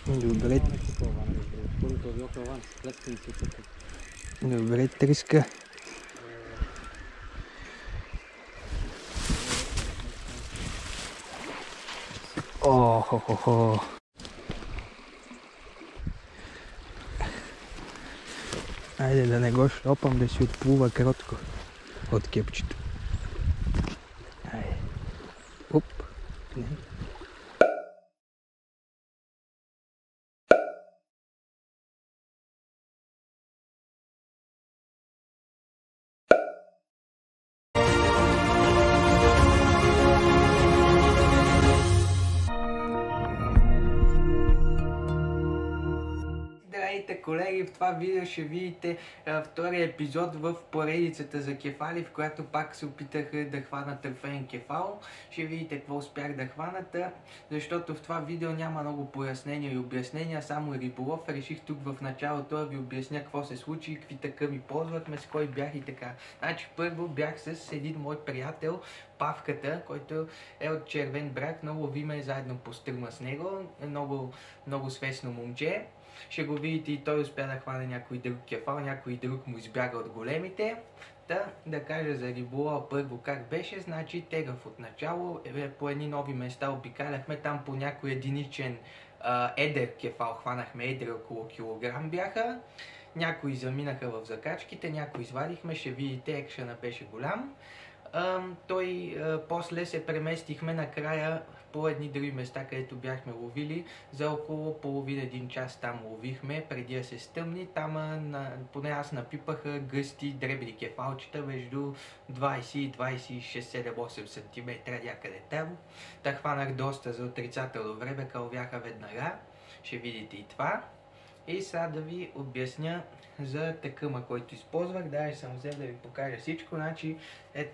Добре. Добре, треска. О-хо-хо-хо. Айде да не го шлопам, да си отплува кротко от кепчето. Айде. Оп. Не. Здравейте, колеги! В това видео ще видите втория епизод в поредицата за кефали, в която пак се опитах да хвана търфен кефал. Ще видите какво успях да хваната, защото в това видео няма много пояснения и обяснения, само риболов. Реших тук в началото да ви обясня какво се случи, какви тъкъми ползвахме, с кой бях и така. Значи първо бях с един мой приятел, Павката, който е от Червен бряг. Много ловиме заедно по стръма с него. Много свестно момче. Ще го видите и той успя да хване някой друг кефал, някой друг му избяга от големите. Да кажа за риболова първо как беше, значи тегъв от начало, по едни нови места обикаляхме, там по някой единичен едър кефал хванахме, едър около килограм бяха. Някои заминаха в закачките, някои извадихме, ще видите, екшъна беше голям. После се преместихме накрая по едни други места, където бяхме ловили. За около половин-един час там ловихме, преди да се стъмни. Там поне аз напипах гъсти дребни кефалчета между 20 и 26, 7-8 см някъде там. Та хванах доста за отрицателно време, кълвяха веднага. Ще видите и това. И сега да ви обясня за тъкъма, който използвах. Даже съм взел да ви покажа всичко. Значи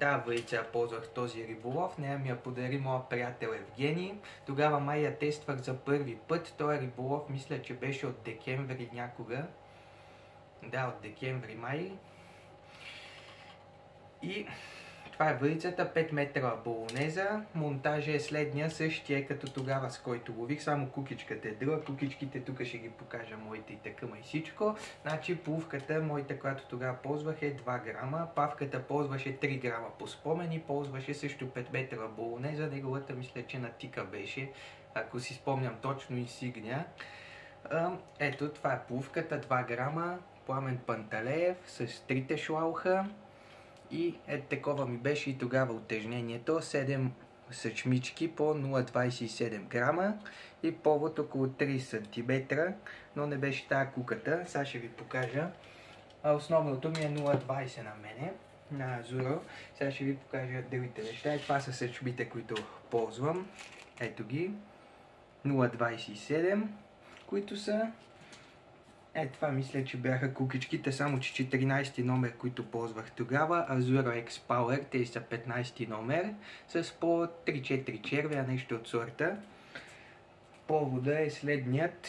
тази въйца ползвах този риболов. Нея ми я подари моя приятел Евгений. Тогава май я тествах за първи път. Този риболов мисля, че беше от декември някога. Да, от декември май. И това е въйцата, 5 метра болонеза. Монтажа е следния, същия като тогава, с който лових, само кукичката е друга. Кукичките тук ще ги покажа, моите и тъкъма и всичко. Значи плувката, моята, която тогава ползвах, е 2 грама. Павката ползваше 3 грама по спомени, ползваше също 5 метра болонеза. Неговата мисля, че на тика беше, ако си спомням точно, инсигния. Ето, това е плувката, 2 грама, Пламен Панталеев с трите шлауха. И такова ми беше и тогава утежнението, 7 съчмички по 0,27 грама и повод около 3 см, но не беше тази куката. Сега ще ви покажа. Основното ми е 0,20 на мене, на Азуро. Сега ще ви покажа другите неща. И това са съчмите, които ползвам. Ето ги. 0,27, които са... Това мисля, че бяха кукичките, само че 14 номер, които ползвах тогава. Azuro X Power, те са 15 номер, с по 3-4 червя, нещо от сорта. Повода е следният.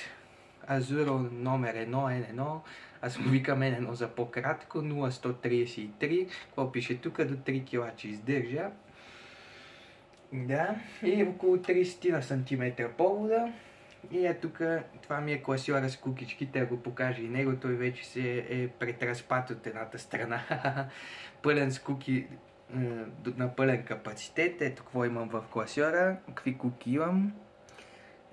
Azuro номер 1, N1, аз му викам N1 за по-кратко, 0,133. Какво пише тук? До 3 кг че издържа. Да, и около 30 см повода. И тук, това ми е класьора с кукичките, да го покажа и него, той вече се е претръспат от едната страна. Пълен с куки на пълен капацитет. Ето какво имам в класьора, какви куки имам.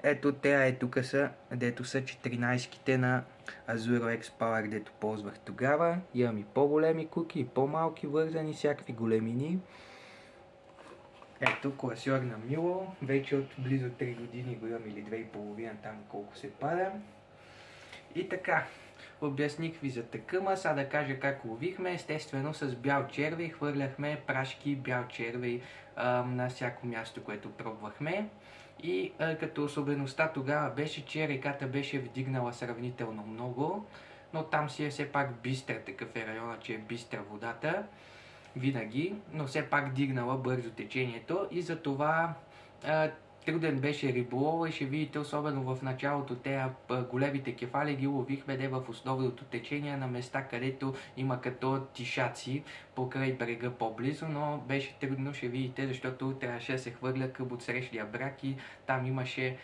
Ето те тук са, дето са 14-ките на Azuro X Power, дето ползвах тогава. Имам и по-големи куки, и по-малки вързани, всякакви големини. Ето, класьор на Мило, вече от близо 3 години го имам, или 2,5, там колко се пада. И така, обясних ви за тъкъма, сега да кажа как ловихме. Естествено с бял червей, хвърляхме прашки, бял червей на всяко място, което пробвахме. И като особеността тогава беше, че реката беше вдигнала сравнително много, но там си е все пак бистър, такъв е района, че е бистра водата. Винаги, но все пак дигнала бързо течението и затова труден беше риболова и ще видите, особено в началото, те големите кефали ги ловихме де в основното течение на места, където има като тишаци покрай брега по-близо, но беше трудно, ще видите, защото трябваше да се хвърля към отсрещния бряг и там имаше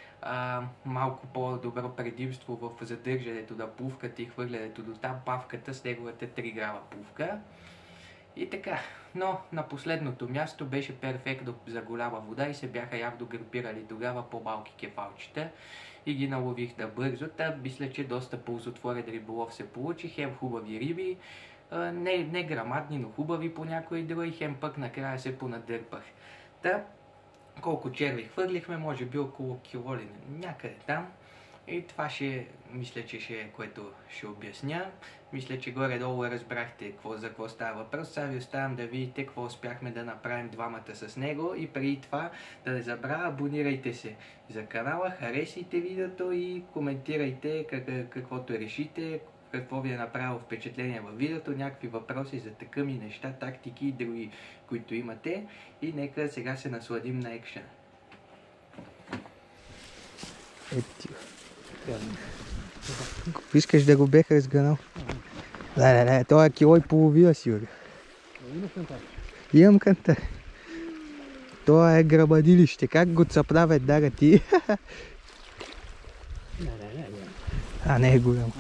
малко по-добро предимство в задържането на плувката и хвърлянето до там павката с неговата 3 грама плувка. И така, но на последното място беше перфектно за голяма вода и се бяха явно групирали тогава по-малки кефалчета и ги налових на бързо. Та мисля, че доста ползотворен риболов се получи, хем хубави риби, не грамадни, но хубави по някои други, хем пък накрая се понадърпах. Та, колко черви хвърлихме, може би около кило ли, някъде там. И това мисля, че ще е, което ще обясня. Мисля, че горе-долу разбрахте за какво става въпрос. Сега ви оставям да видите какво успяхме да направим двамата с него. И преди това да не забравя, абонирайте се за канала, харесайте видеото и коментирайте каквото решите, какво ви е направило впечатление във видеото, някакви въпроси за такъми неща, тактики и други, които имате. И нека сега се насладим на екшена. Искаш да го бех разгънал? Да, това е кило и половина сигурно. Имаш кантар? Имам кантар. Това е грабадилище. Как го цъпна веднага ти? Не е голям. Не е голям.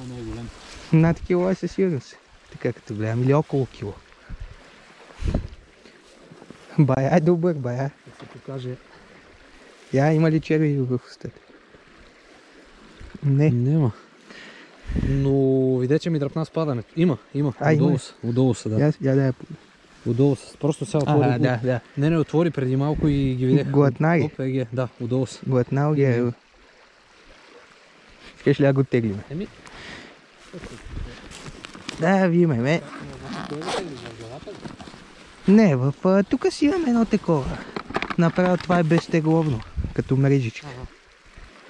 Над кило е със сигурност. Така като гледам. Или около кило. Бая е добър, бая. Да се покаже. Има ли черви в устата? Не. Нема. Но видя, че ми дръпна спадането. Има. Удолу са, да. Да. Удолу са. Просто сега отвори. Да. Не, отвори преди малко и ги видях. Глътна ги? Да, удолу са. Глътнал ги е. Искаш ли да го теглим? Да, вимаме. Не, тук си имаме едно такова. Направо това е безтегловно, като мрежичка.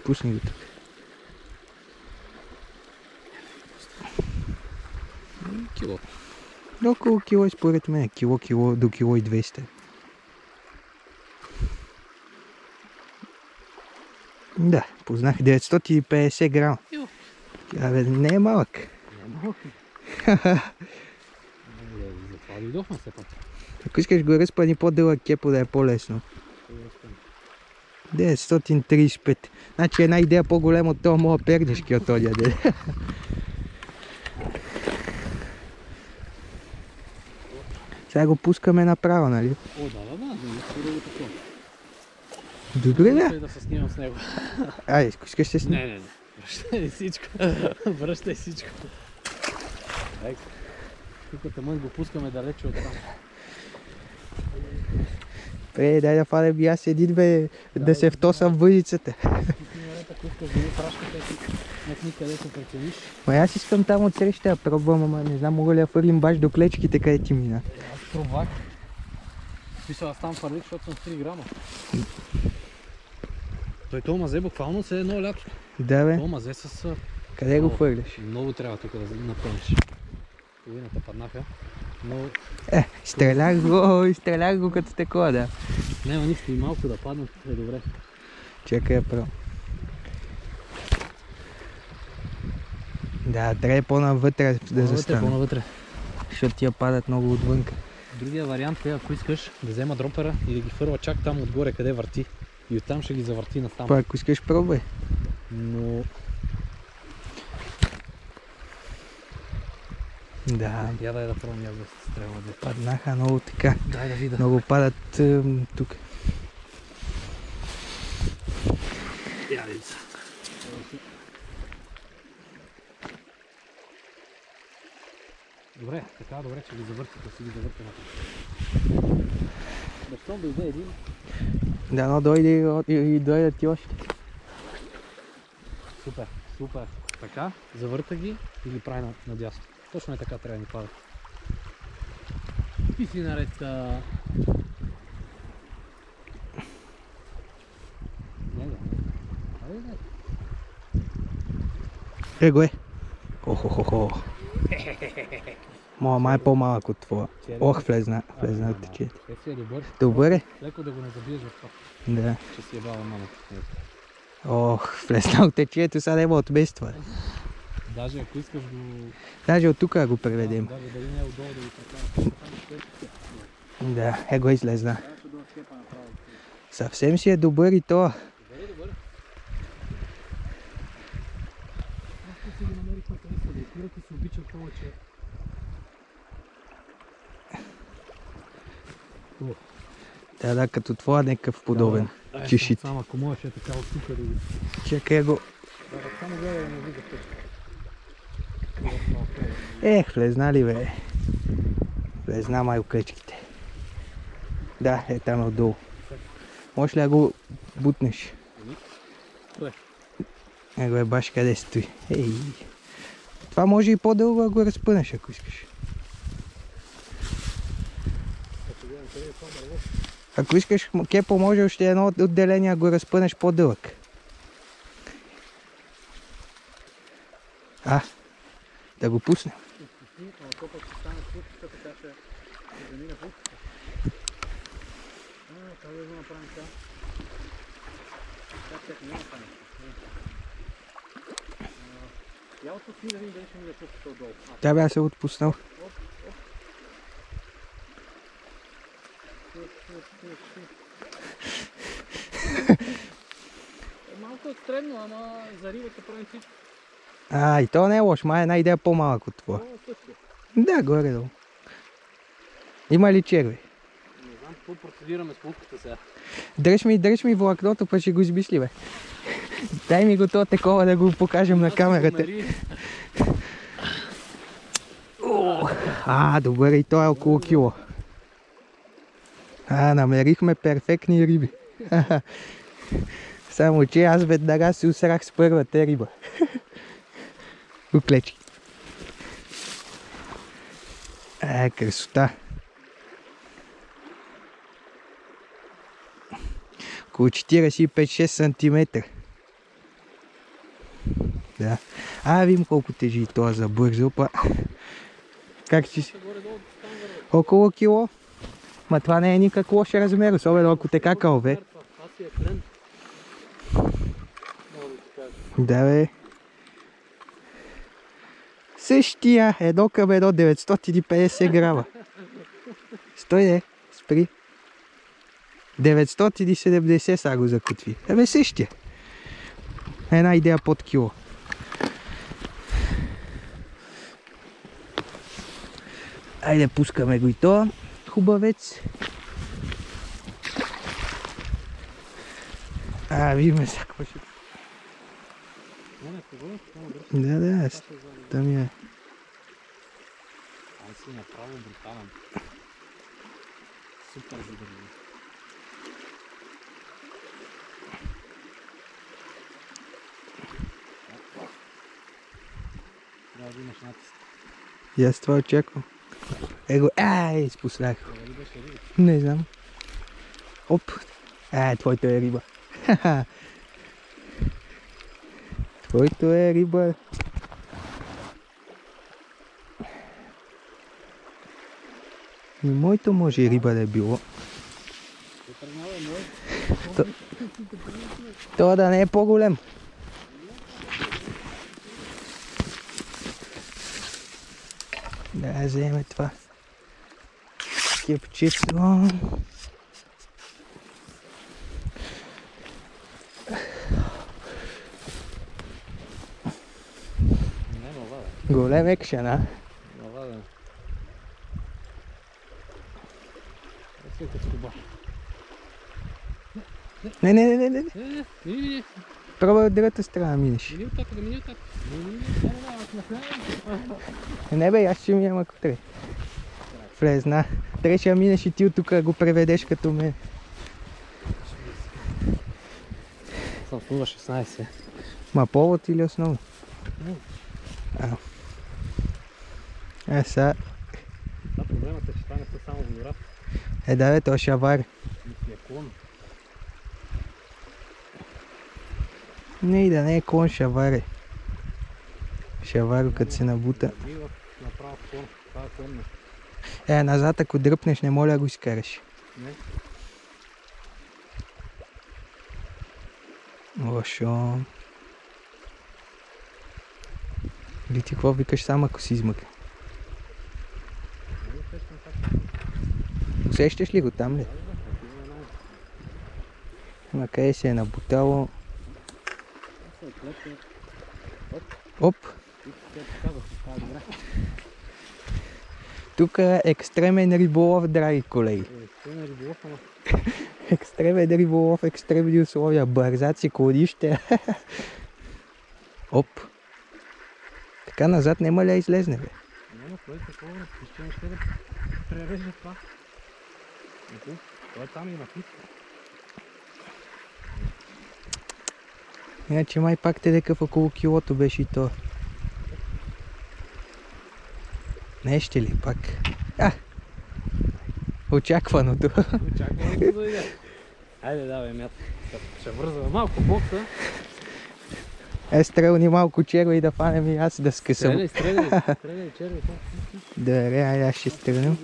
Пусни го тук. Кило. Около кило според мен. Кило до кило и 200. Да, познах 950 грама. Абе, не е малък. Затова дойдохме все пак. Ако искаш го разпани по-дълъг кепо да е по-лесно. 935. Значи една идея по-голема от това моя пернишки от този ден. Сега го пускаме направо, нали? Да, такова. Добре, да. Да се снимам с него. Айде, искаш се снимам? Не. Връщай всичко. Връщай всичко. Тук тъмън го пускаме далече от там. Дай да фалем и аз един да се втосам в въдицата. Ако искаш да ми прашката и никъде се прецениш. Аз искам там отсреща да пробвам, ама не знам мога ли да фърлим баш до клечките, къде ти мина. Аз пробвах. Смисъл, аз там фърлих, защото съм 3 грама. Това мазе буквално се едно лято. Да, бе. Това мазе с... Къде го фърляш? Много трябва тук да напълниш. Половината паднаха. Но... Стрелях го като такова, да. Няма нищо и малко да паднат, е добре. Чакай, право. Да, трябва по-навътре да застане. По-навътре. Защото тия падат много отвънка. Другия вариант е, ако искаш да взема дропера и да ги фърла чак там отгоре, къде върти. И оттам ще ги завърти натам. Па, ако искаш, пробвай. Но... Да. Я дай да пробвам аз да се стрелва. Паднаха много така. Дай да видя. Много падат тук. Я видя са. Добре, така добре, че ги завърти, да си ги завърти натам. Защо дойде един? Да, но дойде и дойдат ти още. Супер. Така, завърта ги и ги прави надясно. Точно е така трябва да ни падат. И си наред. Го е. Охо. Май е по-малък от твоя. Ох, влезна в течението. Си е добър. Добър е? Леко да го не забиеш в това. Да. Че си е бала мама. Ох, влезнал в течението, сега не от без това. Даже ако искаш го... Даже от тук го преведем. Даже дали не е отдолу да го прекараш. Да, го излезна. Съвсем си е добър и то. Добър. Аз си ги намерих на къде са. Мирата си обичам повече. Да, като твоя някакъв подобен. Чешит. Само ако можеш е така от тук да го... Чакай го. Само гледа да не видя пък. Влезна ли бе? Влезна май клечките. Да, е там отдолу. Можеш ли да го бутнеш? Его е баш къде стои. Това може и по-дълго да го разпънеш, ако искаш. Ако искаш, Кепо, може още едно отделение да го разпънеш по-дълъг. Да го пуснем. Тя бе се отпуснал. Малко е средно, ама за рибата правим всичко. И то не е лош, май една идея по-малък от това. Да, горе-долу. Има ли черви? Не знам какво процедираме с плутката сега. Дръж ми влакното, па ще го измисли, бе. Дай ми го то такова да го покажем на камерата. Добре, и то е около кило. Намерихме перфектни риби. Само че аз веднага се усрах с първата риба. Уклечки. Красота. Около 45-6 см. Да. Видим колко тежи това за бързо, па. Как си? Около кило. Ма това не е никак лош размер, особено ако те какалве. Да, бе. Същия, 1:1, 950 грама. Стой, де, спри. 970 са го закутви. Същия. Една идея под кило. Айде, пускаме го и това. Хубавец. Видиме сега какво ще... Да, там е. Си направо брутален. Супер задържи. Трябва да имаш натиск. И аз това очаквам. Изпуснах. Не знам. Оп. Твоето е риба. Твоето е риба. И моето може и риба да е било. Това да не е по-голем. Да вземе това кепчето. Голем екшен, Не. Пробвай от другата страна минеш. Не бе, аз ще минем ако трябва. Влезна. Трябваше да минеш и ти от тук го преведеш като мен. Съм в 0,16. Ма повод или основно? Сега... Проблемът е, че това не са само водорад. Да бе, това шавар. Не, да не е клон, шавар е. Шаваро като се набута. Направо клон. Това става клонно. Назад ако дръпнеш, не моля да го изкараш. Не. Лошо. Или ти какво викаш само ако си измъкне? Усещаш ли го там ли? Ма къде се е набутало? Оп! Тук е екстремен риболов, драги колеги. Екстремен риболов, екстремни условия. Бързаци, клонище. Оп! Така назад няма ли да излезне, бе? Няма, той такова, ще да пререже това. Той там има хит. Иначе май пак те декъв около килото беше и то. Не ще ли пак? Очакваното. Очакваното да иде. Хайде, давай, мят. Ще вързваме малко бокса. Стрелни малко черви да фанем и аз да скъсам. Стреляй, черви. Добре, айде аз ще стрелям.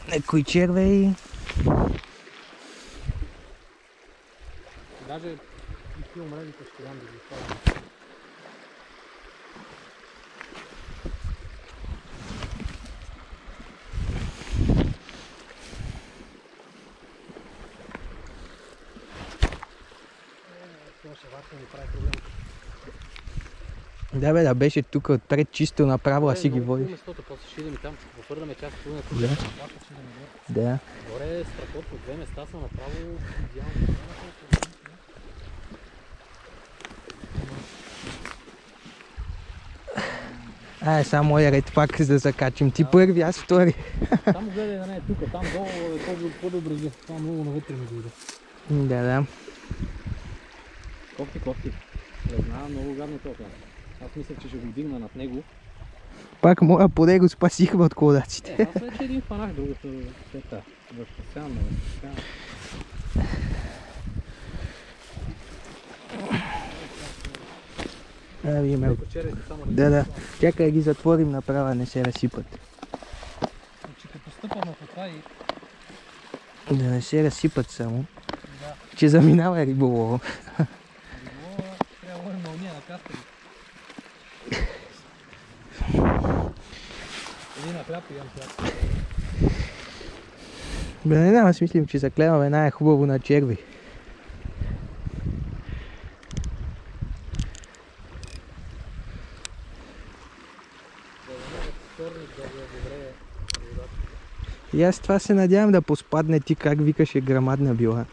Некои червей. Даже и филмредите ще дам да ги изправим. Да бе, да беше тук отпред чисто направо, а си ги водиш. Местото, после ще идем там, въпърдаме част от тук. Да. Горе е страхотно, две места са направо идеално. Само моя ред пак за да закачим. Ти първи, аз втори. Там гледай да не е тук, там долу е по-добре, там много навътре ми дойде. Да. Кофти. Не знам, много гадно това. Аз мисля, че ще го вдигна над него. Пак моя поне го спасихме от колдаците. Аз вече един фанах, другото света. Възпасявам. Да. Чакай да ги затворим направо, не се разсипат. Че като стъпаме по това и... Да не се разсипат само. Да. Че заминава риболова. Риболова трябва да говорим на уния на кастери. Един на хляб и ям хляб. Бе, не знам, аз мислим, че заклеваме най-хубаво на черви. И аз това се надявам да поспадне ти, как викаше, грамадна била.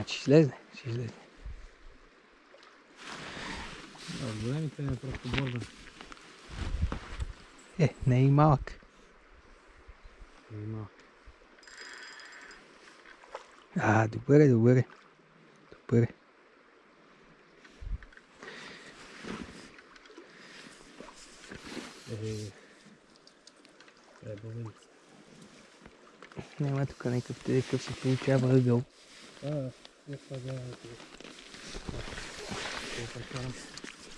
Ще излезне. Големите не е просто борда. Не е и малък. Добре. Няма тук някакъв се получава ъгъл.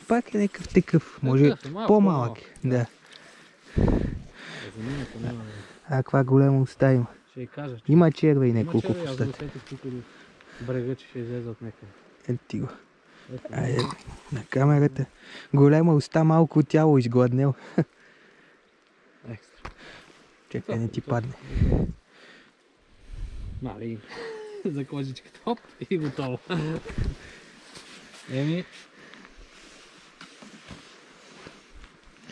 Пак е някакъв такъв, може по-малък. Да. Каква голяма уста има. Ще кажа. Има черва и няколко в устата. Брега, че ще излезе от някъде. Ето ти го. Айде, на камерата. Голема уста, малко тяло изгладнел. Екстра. Чакай, не ти падне. Мали. За кожичката. Хоп и готово. Еми.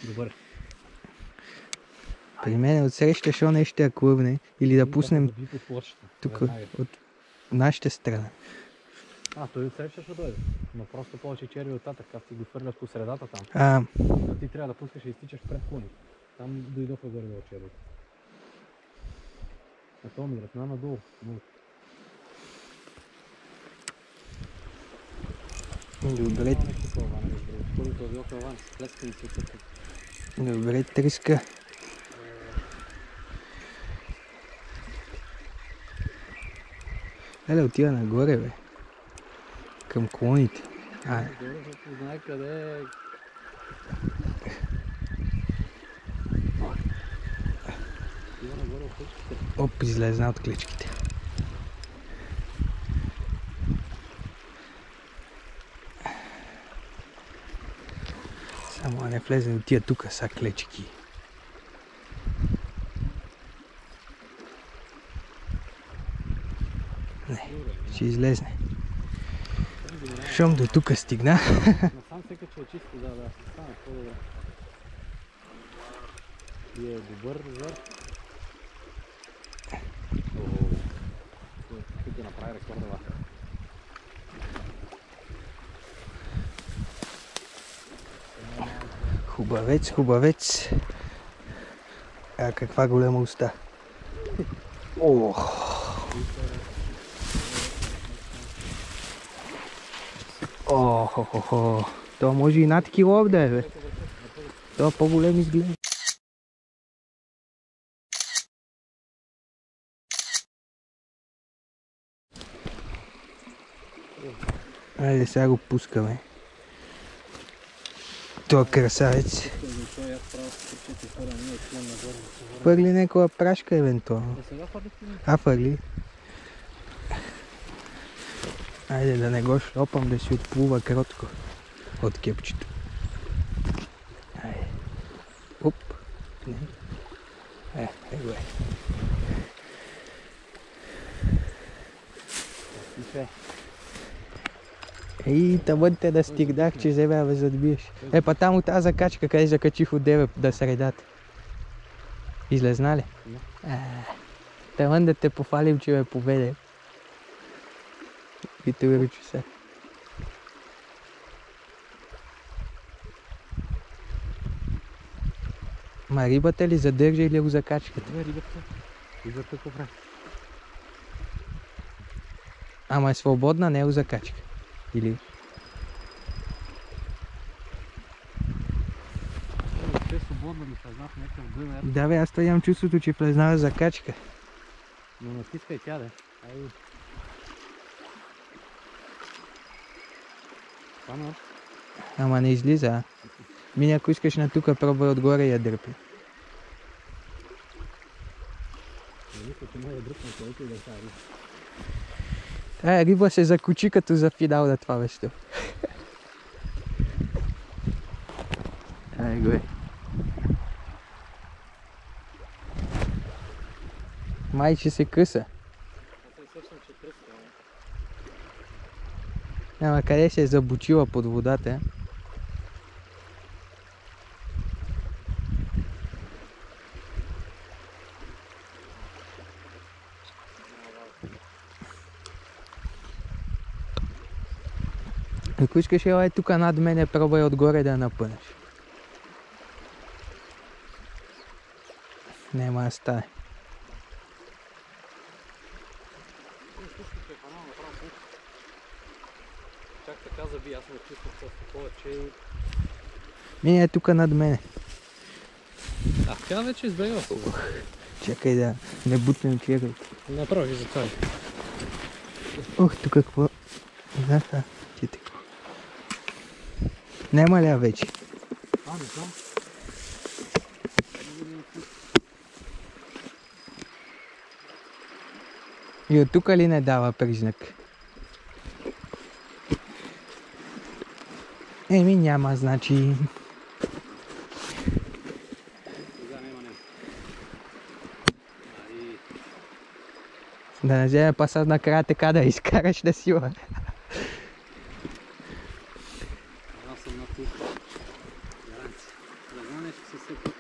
Добър. При мен отсреща шо нещо да клъвне или да пуснем тук от нашата страна. Той отсреща ще дойде. Но просто повече черви оттатък, как ти го хвърляш по средата там. Ти трябва да пускаш и изтичаш пред клони. Там дойдоха горе до червите. А то ми дръпна надолу. Добре, триска. Еле отива нагоре, бе. Към клоните. Знае къде е. Оп, излезна от клечките. Само не влезем от тия тука са клечки. Не, ще излезне. Щом до тука стигна. Насам сека, че е чисто, да, стане по-добре. И е добър зър. Тук да направи рекордова. Хубавец, хубавец. А каква голема уста. Ох. Охо. Това може и над кило да е, бе. Това по-голем изглежда. Айде сега го пускаме. Това красавец. Фърли някаква прашка евентуално. Фърли. Айде да не го шлопам, да си отплува кротко от кепчето. Айде. Оп. Его е. Ей, тъмънте да стигнах, че вземе да задбиеш. Па там от тази закачка, къде закачих от деве да средата. Излезна ли? Тъмън да те пофалим, че ме поведе. И те виручи се. Ма рибата ли задържа или го закачката? Не, рибата. Рибата какво прави? Ама е свободна, не е го закачка. Или? Те свободно ми съзнах някакъв дън. Да бе, аз това имам чувството, че влезнава закачка. Но натискай тя, да. Айде. Пано. Ама не излиза, а? Мини, ако искаш на тука, пробвай отгоре и я дърпи. Не мисля, че мога да дръпна колко и да става риба. Тая риба се закучи като за финал на това место. Ай го е. Май, че се къса. Аз се сещам, че кръска. Ама къде се е забучила под водата? Ако искаш, елай тук над мене, пробвай отгоре да я напънеш. Нема да стане. Чак така заби, аз ме чувствах с такова, че... Мини е тук над мене. А, тя вече избегала се. Чакай да не бутнем чекайте. Направи за това. Ох, тук какво... Знаха, ти така. Нема ли я вече? А, не знам. И от тук ли не дава признак? Еми няма, значи... Да не вземе паса накрая така да изкараш на сила. Аз съм на тук. Гаранция. Да знам нещо се съпа.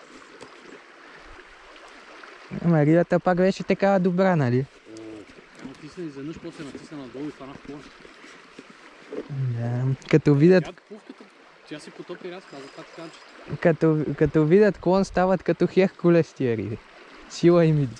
Ама рибата пак беше такава добра, нали? Натисна изведнъж, после натисна надолу и фанах клон. Да, като видят... Тя си потопи разка, за това така, че... Като видят клон, стават като Херкулес тия риби. Сила им иди.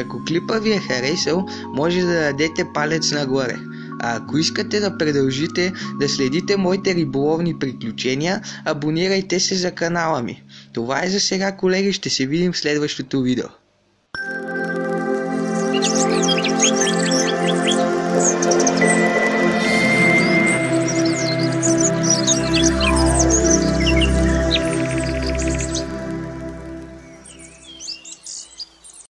Ако клипа ви е харесал, може да дадете палец нагоре. А ако искате да продължите да следите моите риболовни приключения, абонирайте се за канала ми. Това е за сега, колеги, ще се видим в следващото видео.